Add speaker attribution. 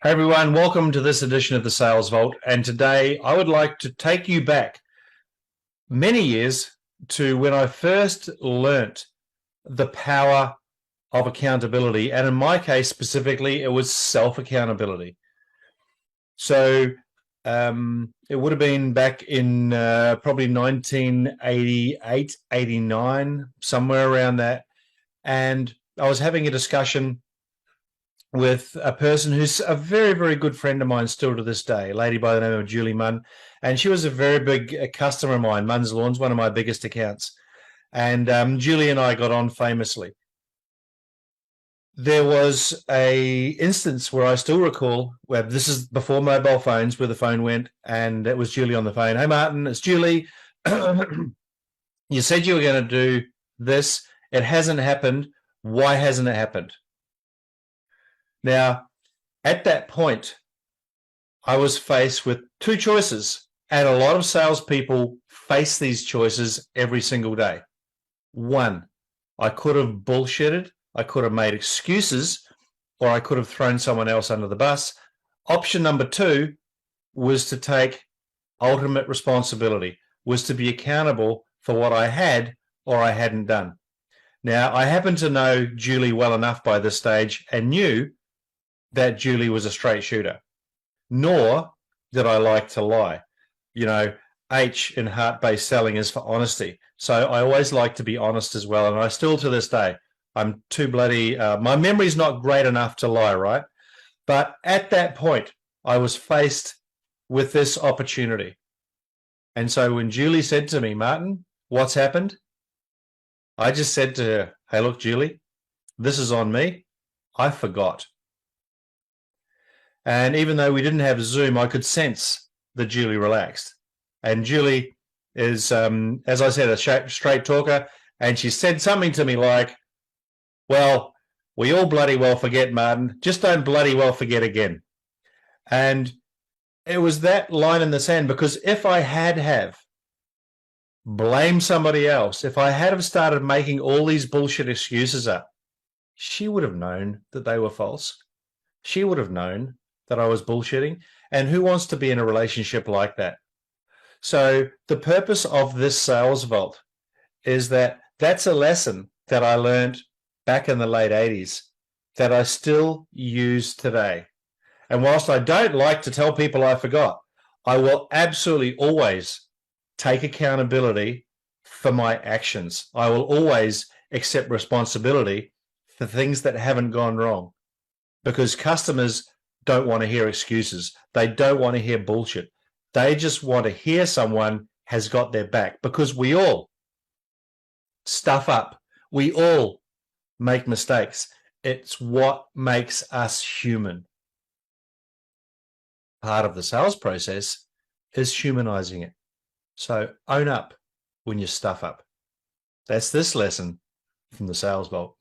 Speaker 1: Hey everyone, welcome to this edition of the Sales Vault. And today I would like to take you back many years to when I first learnt the power of accountability. And in my case specifically, it was self-accountability. So it would have been back in probably 1988, 89, somewhere around that. And I was having a discussion with a person who's a very, very good friend of mine still to this day, a lady by the name of Julie Munn. And she was a very big customer of mine. Munn's Lawns, one of my biggest accounts. And Julie and I got on famously. There was a instance where I still recall, where this is before mobile phones, where the phone went, and it was Julie on the phone. Hey, Martin, it's Julie. You said you were going to do this. It hasn't happened. Why hasn't it happened? Now, at that point, I was faced with two choices, and a lot of salespeople face these choices every single day. One, I could have bullshitted, I could have made excuses, or I could have thrown someone else under the bus. Option number two was to take ultimate responsibility, was to be accountable for what I had or I hadn't done. Now, I happen to know Julie well enough by this stage and knew that Julie was a straight shooter, nor did I like to lie. You know, H in heart-based selling is for honesty. So I always like to be honest as well. And I still, to this day, I'm too bloody, my memory's not great enough to lie, right? But at that point, I was faced with this opportunity. And so when Julie said to me, Martin, what's happened? I just said to her, hey, look, Julie, this is on me. I forgot. And even though we didn't have Zoom, I could sense that Julie relaxed. And Julie is, as I said, a straight talker. And she said something to me like, well, we all bloody well forget, Martin. Just don't bloody well forget again. And it was that line in the sand, because if I had blamed somebody else, if I had have started making all these bullshit excuses up, she would have known that they were false. She would have known that I was bullshitting. And who wants to be in a relationship like that? So the purpose of this Sales Vault is that that's a lesson that I learned back in the late 80s that I still use today. And whilst I don't like to tell people I forgot, I will absolutely always take accountability for my actions. I will always accept responsibility for things that haven't gone wrong, because customers don't want to hear excuses. They don't want to hear bullshit. They just want to hear someone has got their back, because we all stuff up. We all make mistakes. It's what makes us human. Part of the sales process is humanizing it. So own up when you stuff up. That's this lesson from the Sales Vault.